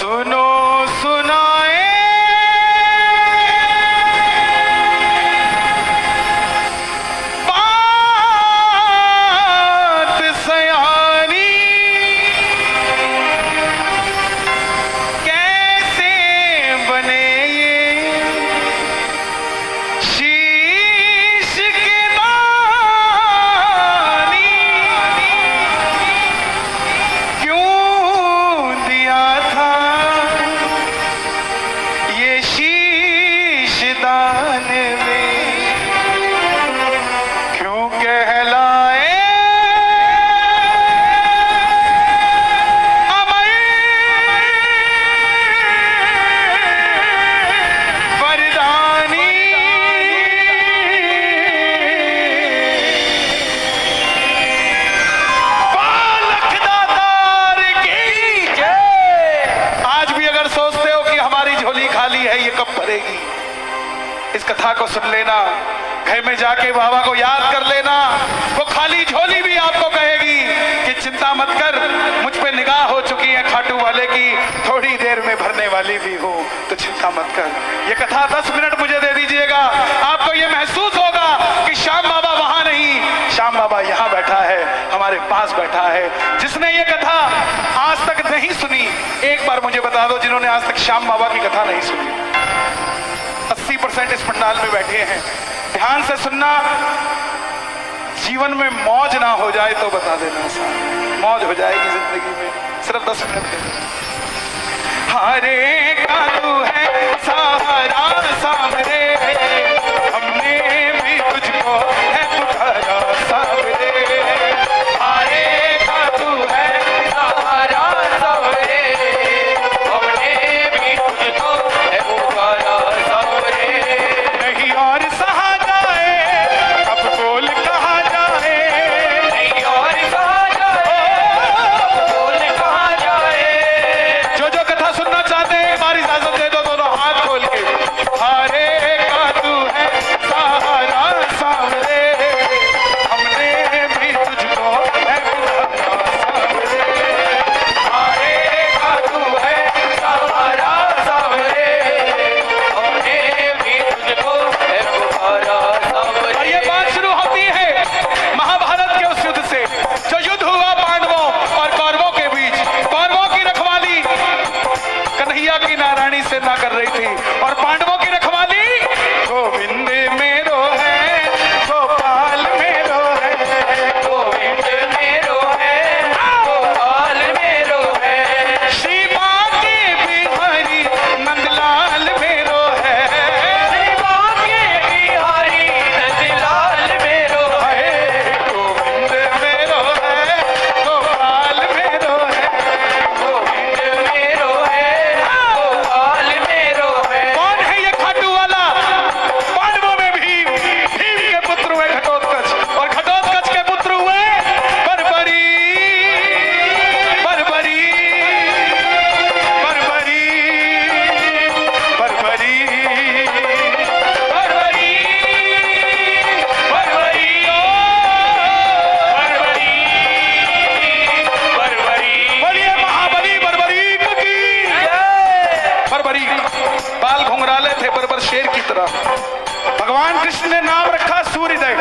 सुनो सुनाए बात सयानी, कैसे बने ये शीश की दानी, क्यों दिया था ये शीश दान में, क्यों कहलाए अमर वरदानी। बालक दातार की जय। आज भी अगर सोचते हो कि हमारी झोली खाली है, ये कब भरेगी, इस कथा को सुन लेना, घर में जाके बाबा को याद कर लेना। वो खाली झोली भी आपको कहेगी कि चिंता मत कर, मुझ पे निगाह हो चुकी है खाटू वाले की, थोड़ी देर में भरने वाली भी हो, तो चिंता मत कर। ये कथा 10 मिनट मुझे दे दीजिएगा, आपको ये महसूस होगा कि श्याम बाबा वहां नहीं, श्याम बाबा यहाँ बैठा है, हमारे पास बैठा है। जिसने ये कथा आज तक नहीं सुनी, एक बार मुझे बता दो, जिन्होंने आज तक श्याम बाबा की कथा नहीं सुनी। 80% इस पंडाल में बैठे हैं, ध्यान से सुनना। जीवन में मौज ना हो जाए तो बता देना, मौज हो जाएगी जिंदगी में, सिर्फ 10 मिनट के। हरे का तू है सहारा सामने, हमने भी तुझको है पुकारा सामने। हरे का तू है सहारा सामने, हमने भी तुझको है पुकारा सामने। नहीं और सहा जाए, अब बोल कहा जाए, नहीं और सहा जाए, अब बोल कहा जाए। जो जो कथा सुनना चाहते हैं, हमारी इजाजत दे दो, दोनों हाथ खोल के। हरे का तू है सहारा सामने, हमने भी तुझको है पुकारा सामने। हरे का तू है सहारा सामने, हमने भी तुझको है पुकारा सामने। और ये बात शुरू होती है महाभारत के उस युद्ध से, जो युद्ध हुआ पांडवों और कौरवों के बीच। कौरवों की रखवाली कन्हैया की नारायणी से ना कर रही थी, और पांडवों की रखवाली गोविंद मेरो है, गोपाल मेरो है, गोविंद मेरो है, गोपाल मेरो है। श्री बांके बिहारी नंदलाल मेरो है, श्री बांके बिहारी नंदलाल मेरो है। गोविंद मेरो है, गोपाल मेरो है, गोविंद मेरो है, गोपाल मेरो है। कौन है ये खाटू वाला? पांडवों में भीम, भीम के पुत्र हुए घटोत्कच, और घटोत्कच के पुत्र हुए बर्बरी, बर्बरी, बर्बरी, बर्बरी, बर्बरी, बर्बरी, बर्बरी, बर्बरी। बोलिए महाबली बर्बरीक की जय। बर्बरी बाल घुंघराले थे, बर्बर शेर की तरह। भगवान कृष्ण ने नाम रखा सूर्यदेव,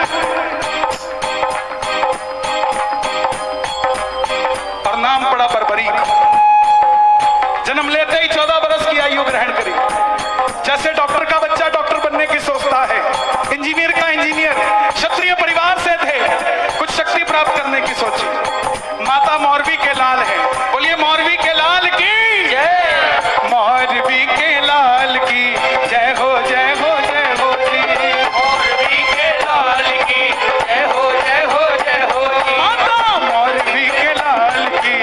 और नाम पड़ा बर्बरीक। जन्म लेते ही 14 बरस की आयु ग्रहण करी। जैसे डॉक्टर का बच्चा डॉक्टर बनने की सोचता है, इंजीनियर का इंजीनियर, क्षत्रिय परिवार से थे, कुछ शक्ति प्राप्त करने की सोची। माता मौरवी के लाल है, बोलिए मौरवी के लाल की जय। मौरवी के लाल की जय हो, जय हो, जय हो जी। मौरवी के लाल की जय हो, जय हो, जय हो जी। माता मौरवी के लाल की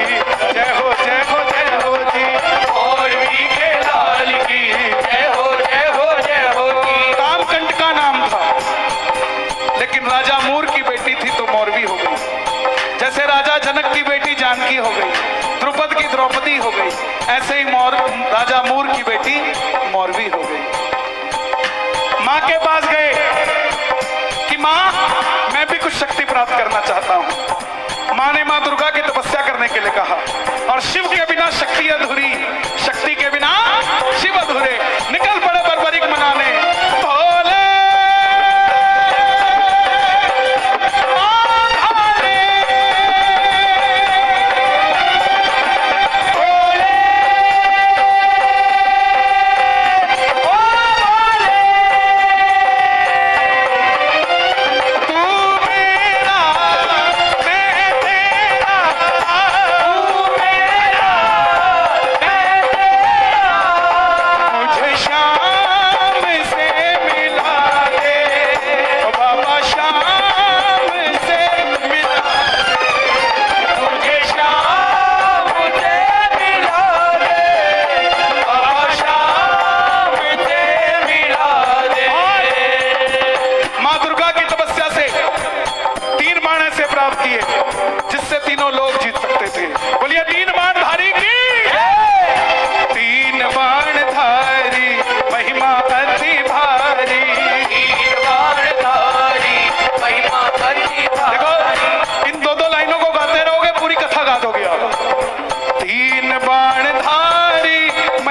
जय हो, जय हो, जय हो जी। मौरवी के लाल की जय हो, जय हो, जय हो जी। कामकंट का नाम था, लेकिन राजा मूर की बेटी थी तो मौरवी हो गई। जैसे राजा जनक की बेटी जानकी हो गई, द्रुपद की द्रौपदी हो गई, ऐसे ही राजा मूर की बेटी मौरवी हो गई। माँ के पास गए कि माँ, मैं भी कुछ शक्ति प्राप्त करना चाहता हूँ। माँ ने माँ दुर्गा की तपस्या करने के लिए कहा, और शिव के बिना शक्ति अधूरी, शक्ति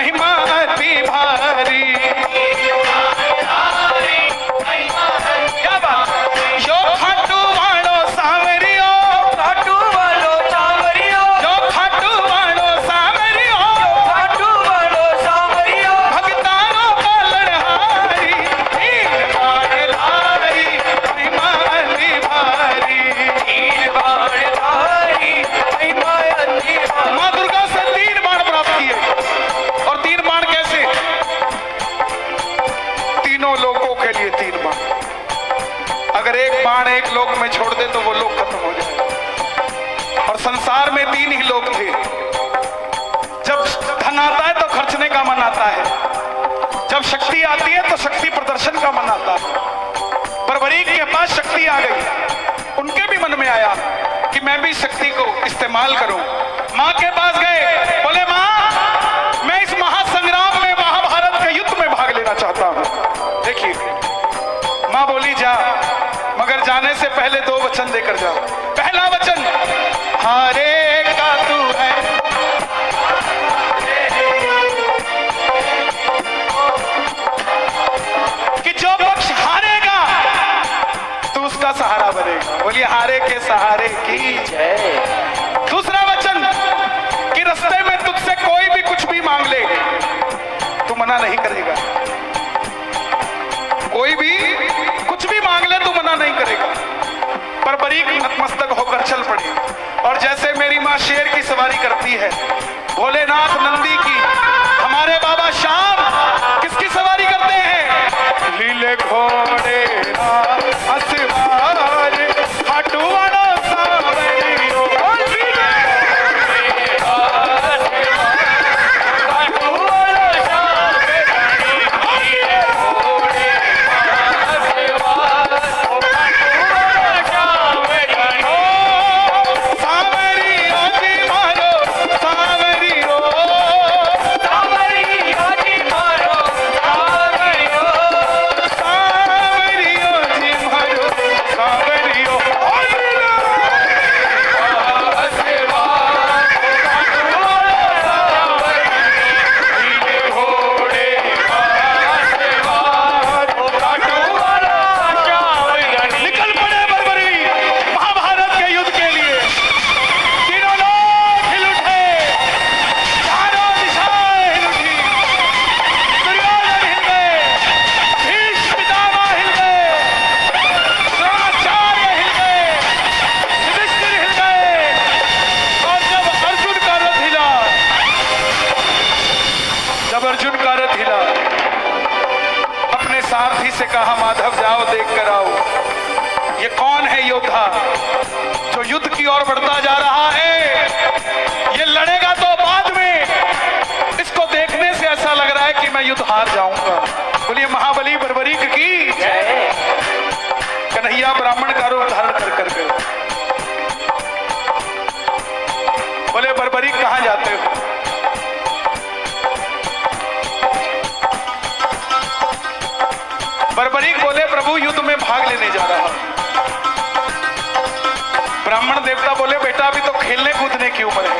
महिमा अति भारी। क्या बात है? यो खाटू वालो सांवरियो, खाटू वालो सांवरियो, जो खाटू वालो सांवरियो, खाटू वालो सांवरियो, भगतारो पालनहारी, तीन बाण धारी, महिमा अति भारी। तीन बाण धारी, महिमा अति भारी। माँ दुर्गा से 3 बाण प्राप्त किए। और 3 बाण कैसे? तीनों लोगों के लिए 3 बाण। अगर एक बाण एक लोक में छोड़ दे तो वो लोक खत्म हो जाए। और संसार में 3 ही लोग थे। जब धन आता है तो खर्चने का मन आता है, जब शक्ति आती है तो शक्ति प्रदर्शन का मन आता है। बर्बरीक के पास शक्ति आ गई, उनके भी मन में आया कि मैं भी शक्ति को इस्तेमाल करूं। मां के पास गए, बोले मां मैं इस महासंग्राम में, महाभारत के युद्ध में भाग लेना चाहता हूं। देखिए मां बोली जा, मगर जाने से पहले 2 वचन देकर जाओ। पहला वचन, हारे का तू है, कि जो पक्ष हारेगा तो उसका सहारा बनेगा। बोलिए हारे के सहारे की जय। दूसरा वचन, कि रास्ते में तुझसे कोई भी कुछ भी मांग ले तू मना नहीं करेगा। कोई भी कुछ भी मांग ले तू मना नहीं करेगा। पर बरीक नतमस्तक होकर चल पड़े। और जैसे मेरी माँ शेर की सवारी करती है, भोलेनाथ नंदी की, हमारे बाबा श्याम किसकी सवारी करते हैं? लीले घोड़े असवार, खाटू वालो सांवरियो, से कहा माधव जाओ देख कर आओ, ये कौन है योद्धा जो युद्ध की ओर बढ़ता जा रहा है? ये लड़ेगा तो बाद में, इसको देखने से ऐसा लग रहा है कि मैं युद्ध हार जाऊंगा। बोलिए महाबली बर्बरीक की जय। कन्हैया ब्राह्मण का रूप धारण कर कर गए। बोले बर्बरीक कहां जाते हो? बर्बरीक बोले प्रभु युद्ध में भाग लेने जा रहा हूं। ब्राह्मण देवता बोले बेटा अभी तो खेलने कूदने की उम्र है,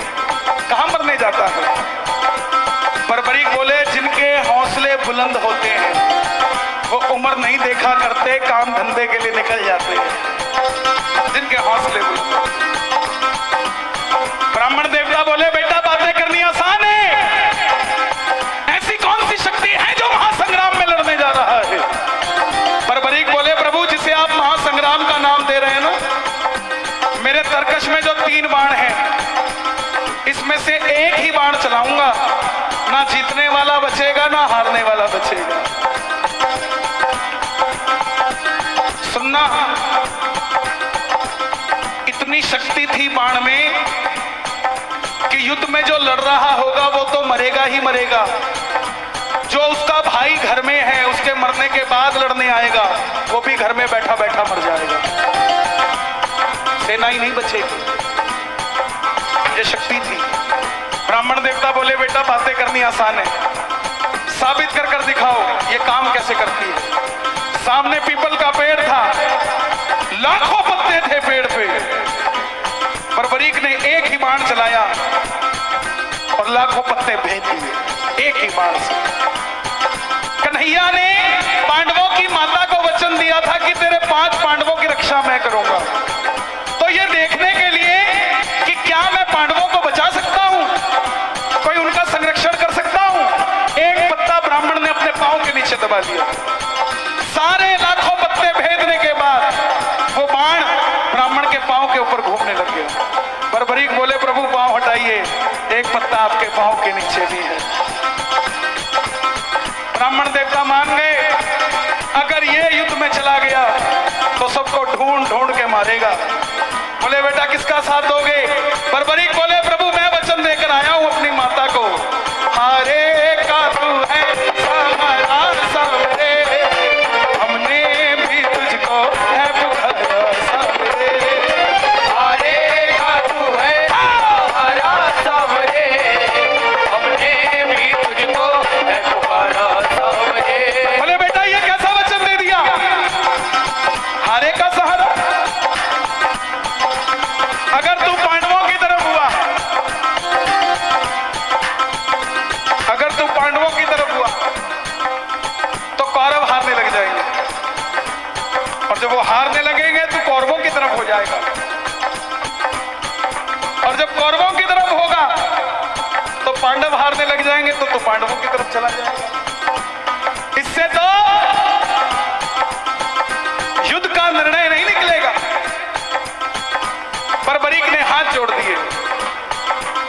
कहां मरने जाता है? बर्बरीक बोले जिनके हौसले बुलंद होते हैं वो उम्र नहीं देखा करते, काम धंधे के लिए निकल जाते हैं जिनके हौसले बुलंद। ब्राह्मण देवता बोले बेटा बातें करनी आसान है, ऐसी कौन सी शक्ति है जो महासंग्राम में लड़ने जा रहा है? बर्बरीक बोले प्रभु जिसे आप महासंग्राम का नाम दे रहे हैं ना, मेरे तरकश में जो 3 बाण हैं इसमें से एक ही बाण चलाऊंगा, ना जीतने वाला बचेगा ना हारने वाला बचेगा। सुनना, इतनी शक्ति थी बाण में कि युद्ध में जो लड़ रहा होगा वो तो मरेगा ही मरेगा, जो उसका भाई घर में है उसके मरने के बाद लड़ने आएगा वो भी घर में बैठा बैठा मर जाएगा, सेना ही नहीं बचेगी। ये शक्ति थी। ब्राह्मण देवता बोले बेटा बातें करनी आसान है, साबित कर कर दिखाओ ये काम कैसे करती है। सामने पीपल का पेड़ था, लाखों पत्ते थे पेड़ पे। बर्बरीक ने एक ही बाण चलाया और लाखों पत्ते भेज दिए। एक ही बार से। कन्हैया ने पांडवों की माता को वचन दिया था कि तेरे 5 पांडवों की रक्षा मैं करूंगा। तो ये देखने के लिए कि क्या मैं पांडवों को बचा सकता हूं, कोई उनका संरक्षण कर सकता हूं, एक पत्ता ब्राह्मण ने अपने पांव के नीचे दबा दिया। सारे लाखों पत्ते भेदने के बाद वो बाण ब्राह्मण के पांव के ऊपर घूमने लग गया। बर्बरीक बोले, प्रभु पांव हटाइए, एक पत्ता आपके पांव के नीचे भी है। ब्राह्मण देवता मान गए, अगर ये युद्ध में चला गया तो सबको ढूंढ ढूंढ के मारेगा। बोले, बेटा किसका साथ दोगे? बर्बरीक बोले, प्रभु मैं वचन देकर आया हूं अपनी माता को, हारे का तू है हमारा सबरे, हमने भी तुझको है पुकारा सबरे। हारे का तू है हमारा सबरे, हमने भी तुझको है पुकारा सबरे। बोले, बेटा ये कैसा वचन दे दिया, हारे का सहारा? अगर तू पांडवों की तरफ हुआ, अगर तू पांडवों की तरफ हुआ तो कौरव हारने लग जाएंगे, और जब वो हारने लगेंगे तो कौरवों की तरफ हो जाएगा, और जब कौरवों की तरफ होगा तो पांडव हारने लग जाएंगे तो तू पांडवों की तरफ चला जाएगा। इससे तो युद्ध का निर्णय नहीं निकलेगा। बर्बरीक ने हाथ जोड़ दिए,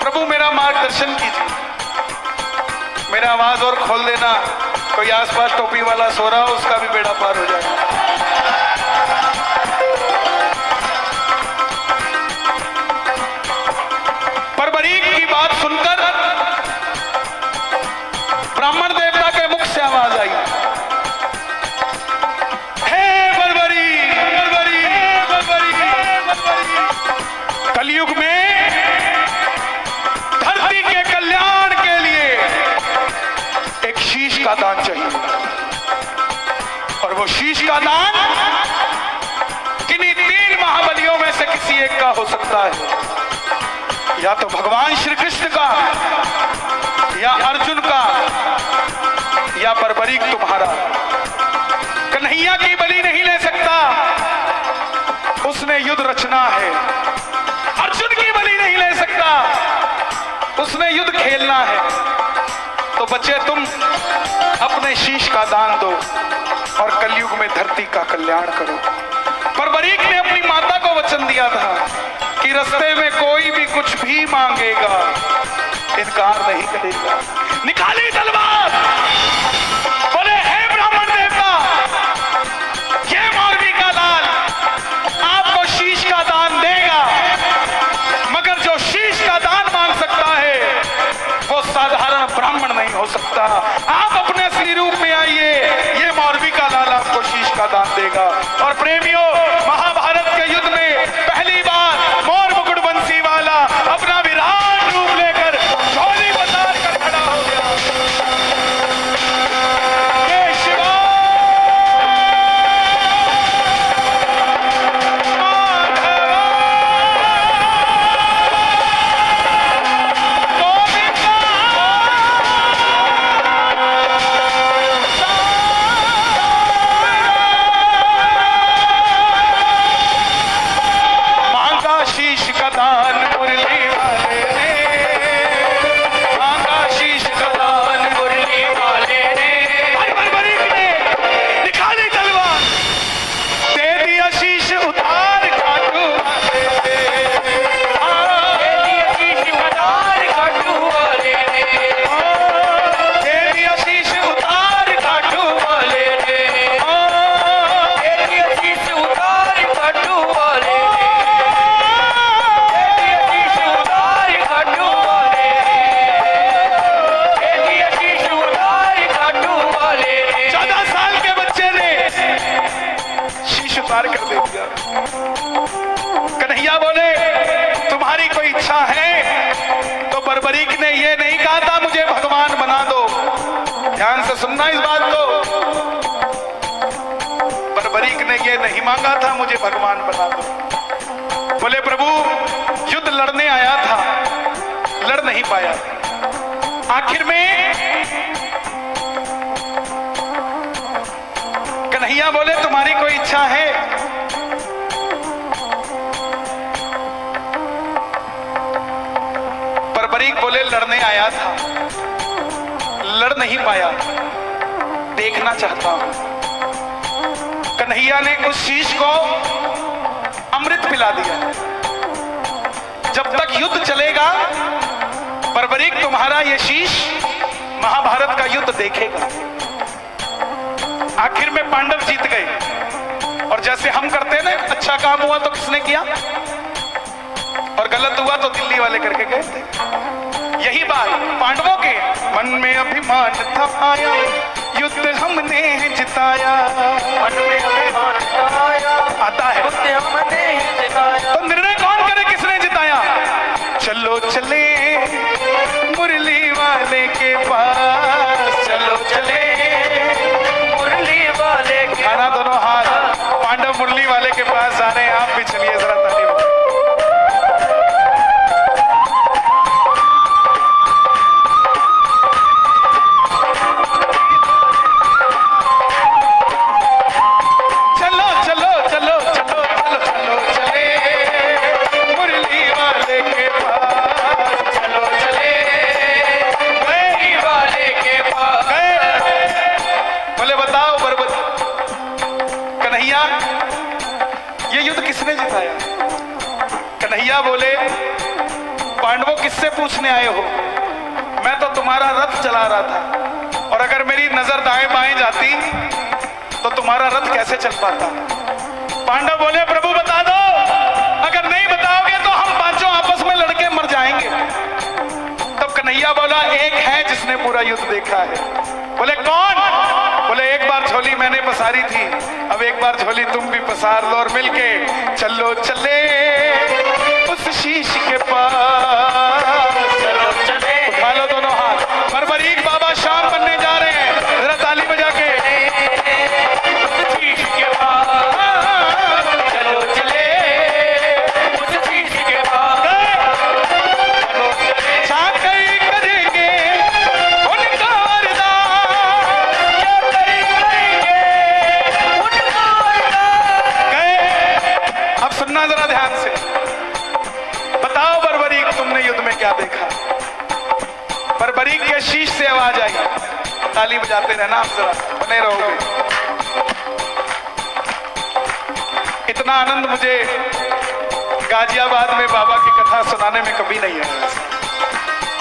प्रभु मेरा मार्गदर्शन कीजिए, मेरा आवाज और खोल देना, कोई आसपास टोपी वाला सो रहा हो उसका भी बेड़ा पार हो जाए। बर्बरीक की बात सुनकर ब्राह्मण देवता के मुख से आवाज आई, हे बर्बरीक, बर्बरीक, बर्बरीक, बर्बरीक। कलयुग में धरती के कल्याण के लिए एक शीश का दान चाहिए, और वो शीश का दान किन्हीं 3 महाबलियों में से किसी एक का हो सकता है, या तो भगवान श्री कृष्ण का, या अर्जुन का, या बर्बरीक तुम्हारा। कन्हैया की बलि नहीं ले सकता, उसने युद्ध रचना है। अर्जुन की बलि नहीं ले सकता, उसने युद्ध खेलना है। तो बच्चे तुम अपने शीश का दान दो और कलयुग में धरती का कल्याण करो। बर्बरीक ने अपनी माता को वचन दिया था कि रास्ते में कोई भी कुछ भी मांगेगा, इनकार नहीं करेगा। निकाली तलवार, बोले, हे ब्राह्मण देवता, ये मौलवी का लाल आपको शीश का दान देगा, मगर जो शीश का दान मांग सकता है वो साधारण ब्राह्मण नहीं हो सकता। आप अपने असली रूप में आइए, ये मौलवी का लाल आपको शीश का दान देगा। और प्रेमियों, महाभारत के युद्ध में पहली बार मोर मुकुट बंसी वाला अपना विराट रूप लेकर झोली बता कर खड़ा हो गया। जय शिवा, मांगा शीश का दान मुरली वाले ने, मांगा शीश का दान मुरली वाले ने, बर्बरीक ने निकाली तलवार, दे दिया शीश उतार खाटू वाले ने, दे दिया शीश उतार खाटू वाले ने, दे दिया शीश उतार खाटू वाले ने, दे दिया शीश उतार खाटू वाले ने, दे दिया शीश उतार खाटू वाले ने, दे दिया शीश उतार खाटू वाले ने। 14 साल के बच्चे ने शीश उतार कर दे दिया। कन्हैया बोले, तुम्हारी कोई इच्छा है? तो बर्बरीक ने ये नहीं कहा था मुझे भगवान बना दो, ध्यान से सुनना इस बात को। बर्बरीक ने ये नहीं मांगा था मुझे भगवान बना दो। बोले, प्रभु युद्ध लड़ने आया था, लड़ नहीं पाया, आखिर में कन्हैया बोले तुम्हारी कोई इच्छा है? पर बरीक बोले लड़ने आया था, लड़ नहीं पाया, देखना चाहता हूं। कन्हैया ने उस शीश को अमृत पिला दिया। जब तक युद्ध चलेगा परवरीक तुम्हारा ये शीश महाभारत का युद्ध देखेगा। आखिर में पांडव जीत गए। और जैसे हम करते ना, अच्छा काम हुआ तो किसने किया और गलत हुआ तो दिल्ली वाले करके गए थे। यही बात पांडवों के मन में अभिमान था आया, युद्ध हमने जिताया। मन में अभिमान आया आता है, युद्ध हमने जिताया। तो निर्णय कौन करे किसने जिताया? चलो चले मुरली वाले के पास, चलो चले मुरली वाले के खाना दोनों हाथ, पांडव मुरली वाले के पास जा रहे हैं। आप भी चलिए जरा ताली। ये युद्ध किसने जिताया? कन्हैया बोले पांडवों किससे पूछने आए हो? मैं तो तुम्हारा रथ चला रहा था, और अगर मेरी नजर दाएं बाएं जाती तो तुम्हारा रथ कैसे चल पाता? पांडव बोले प्रभु बता दो, अगर नहीं बताओगे तो हम पांचों आपस में लड़के मर जाएंगे। तब कन्हैया बोला एक है जिसने पूरा युद्ध देखा है। बोले कौन? बोले एक बार झोली मैंने पसारी थी, अब एक बार झोली तुम भी पसार लो और मिलके चलो चले उस शीश के पास। चलो चले, उठा लो दोनों हाथ। परवरीक बाबा शाम बनने जा रहे हैं, जरा ताली बजा के। उस शीश के पास चलो चले, उस शीश के पास चलो चले। चाकरी करेंगे उनका सुनना जरा ध्यान से। बताओ बर्बरीक तुमने युद्ध में क्या देखा? बर्बरीक के शीश से आवाज आई। ताली बजाते रहना आप, जरा बने रहोगे। इतना आनंद मुझे गाजियाबाद में बाबा की कथा सुनाने में कभी नहीं आया।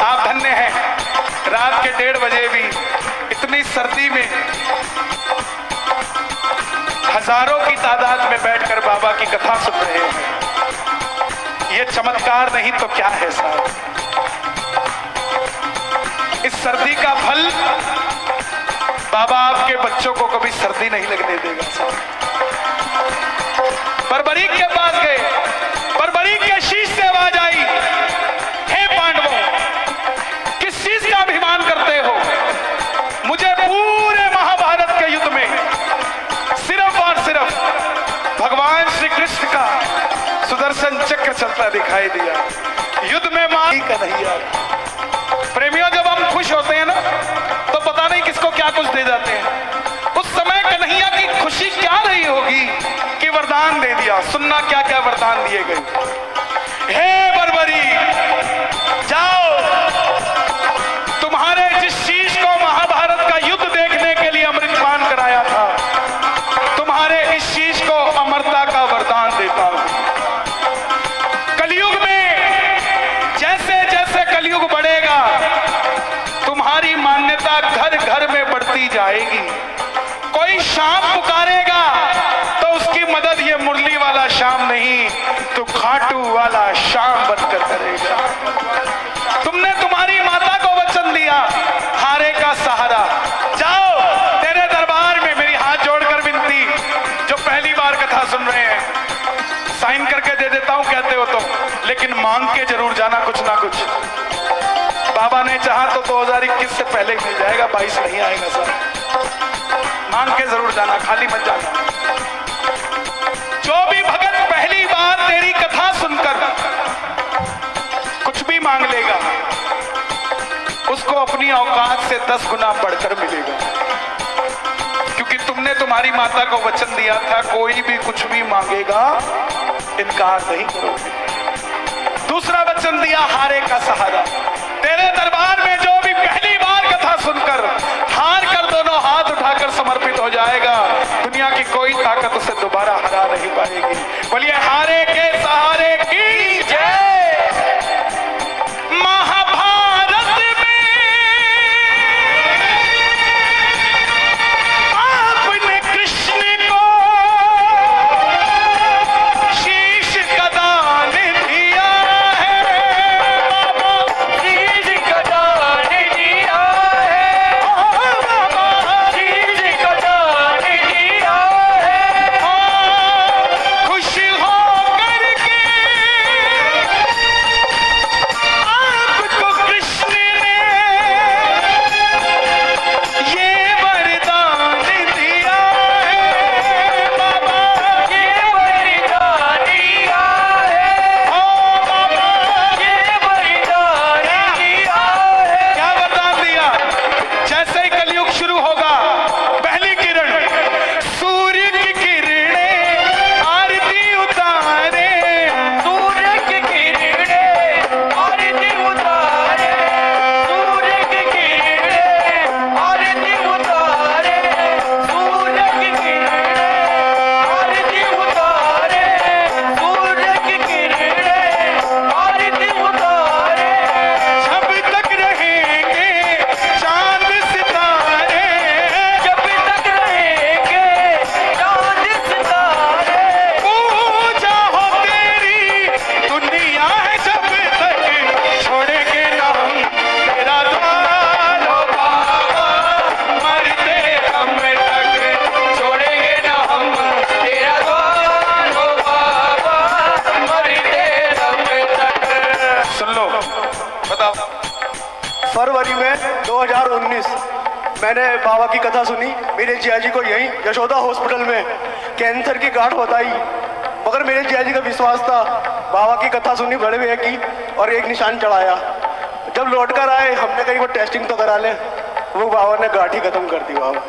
आप धन्य हैं, रात के 1:30 बजे भी इतनी सर्दी में हजारों की तादाद में बैठकर बाबा की कथा सुन रहे हैं। ये चमत्कार नहीं तो क्या है साहब? इस सर्दी का फल बाबा आपके बच्चों को कभी सर्दी नहीं लगने देगा साहब। बर्बरीक के पास गए, बर्बरीक के शीश से आवाज आई, हे पांडवों किस चीज का अभिमान करते हो? मुझे पूरे महाभारत के युद्ध में सिर्फ और सिर्फ भगवान श्री कृष्ण का सुदर्शन चक्र चलता दिखाई दिया। युद्ध में मां कन्हैया। प्रेमियों जब हम खुश होते हैं ना तो पता नहीं किसको क्या कुछ दे जाते हैं। उस समय कन्हैया की खुशी क्या रही होगी कि वरदान दे दिया। सुनना क्या क्या वरदान दिए गए। हे बर्बरी जाओ, तुम्हारे जिस शीश को महाभारत का युद्ध देखने के लिए अमृतपान कराया था, तुम्हारे इस शीश को अमरता का वरदान देता हूं। कलयुग में जैसे जैसे कलयुग बढ़ेगा तुम्हारी मान्यता घर घर में बढ़ती जाएगी। कोई शाम पुकारेगा तो उसकी मदद ये मुरली वाला शाम नहीं तो खाटू वाला शाम बनकर करेगा। तुमने तुम्हारी माता को वचन दिया, हारे का सहारा। जाओ, तेरे दरबार में मेरी हाथ जोड़कर विनती, जो पहली बार कथा सुन रहे हैं, साइन करके दे देता हूं कहते हो तो, लेकिन मांग के जरूर जाना कुछ ना कुछ। बाबा ने चाहा तो 2021 से पहले मिल जाएगा, 22 नहीं आएगा सर। मांग के जरूर जाना, खाली मत जाना। जो भी भगत पहली बार तेरी कथा सुनकर कुछ भी मांग लेगा, उसको अपनी औकात से 10 गुना बढ़कर मिलेगा, क्योंकि तुमने तुम्हारी माता को वचन दिया था कोई भी कुछ भी मांगेगा इनकार नहीं करोगे। दूसरा वचन दिया हारे का सहारा। तेरे दरबार में जो भी पहली बार कथा सुनकर हार कर दोनों हाथ उठाकर समर्पित हो जाएगा, दुनिया की कोई ताकत उसे दोबारा हरा नहीं पाएगी। बोलिए हारे के सहारे की जय। महाभारत में आपने कृष्ण को शीश का दान दिया है, शीश का दान दिया है, शीश का दान दिया है। खुश होकर के आपको कृष्ण ने ये वरदान दिया है। बाबा ये वरदान दिया है, ओ बाबा ये वरदान दिया है। क्या वरदान दिया? जैसे ही कलयुग शुरू होगा, पहली किरण सूर्य की किरणें आरती उतारे, सूर्य की किरणें आरती उतारे, सूर्य की किरणें आरती उतारे, सूर्य की किरणें आरती उतारे, सूर्य की किरणें आरती उतारे। जब तक रहेंगे चांद सितारे, जब तक रहेंगे चांद सितारे, पूजा हो तेरी दुनिया है जब तक छोड़ेंगे ना हम तेरा द्वार। ओ बाबा मरते दम तक छोड़ेंगे ना हम तेरा द्वार। ओ बाबा मरते दम तक। सुन लो, बताओ। फरवरी में 2019 मैंने बाबा की कथा सुनी। मेरे जिया जी को यहीं यशोदा हॉस्पिटल में कैंसर की गांठ बताई, मगर मेरे जिया जी का विश्वास था। बाबा की कथा सुनी बड़े भैया की और एक निशान चढ़ाया। जब लौट कर आए हमने कहीं वो टेस्टिंग तो करा ले, वो बाबा ने गांठ ही खत्म कर दी। बाबा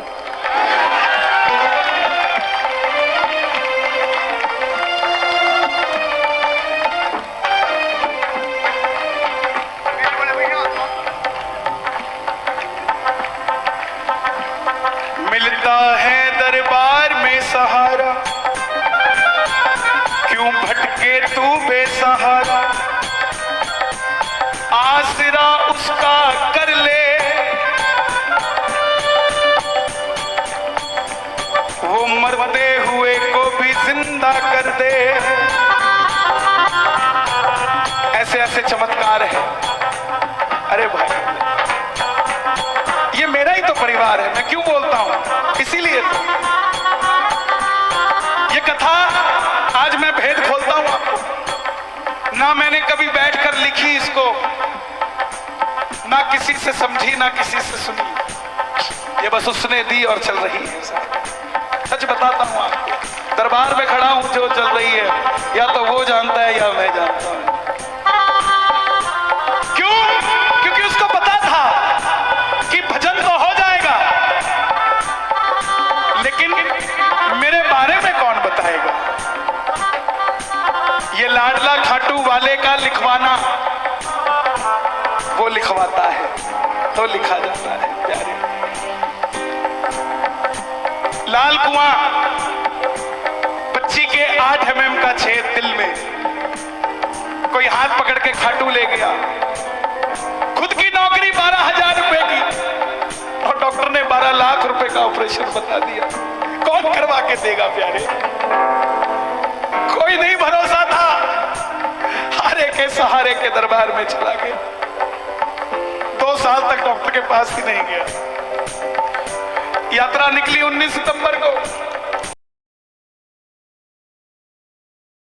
मिलता है दरबार में सहारा, क्यों भटके तू बेसहारा। आसरा उसका कर ले, वो मरते हुए को भी जिंदा कर दे। ऐसे ऐसे चमत्कार है। अरे भाई, ये मेरा ही तो परिवार है, मैं क्यों बोलता हूं? इसीलिए तो ये कथा आज मैं भेद खोलता हूं आपको। ना मैंने कभी बैठकर लिखी इसको, ना किसी से समझी, ना किसी से सुनी। ये बस उसने दी और चल रही है। सच बताता हूं आपको, दरबार में खड़ा हूं, जो चल रही है या तो वो जानता है या मैं जानता हूं। क्यों? क्योंकि उसको पता था कि भजन तो हो जाएगा, लेकिन मेरे बारे में कौन बताएगा? ये लाडला खाटू वाले का लिखवाना, वो लिखवाता है तो लिखा जाता है। प्यारे लाल कुआं, 25 के 8 mm का छेद दिल में, कोई हाथ पकड़ के खाटू ले गया। खुद की नौकरी 12,000 रुपए की और डॉक्टर ने 12 लाख रुपए का ऑपरेशन बता दिया। कौन करवा के देगा प्यारे? कोई नहीं भरोसा था। हारे के सहारे के दरबार में चला गया। 2 साल तक डॉक्टर के पास ही नहीं गया। यात्रा निकली 19 सितंबर को।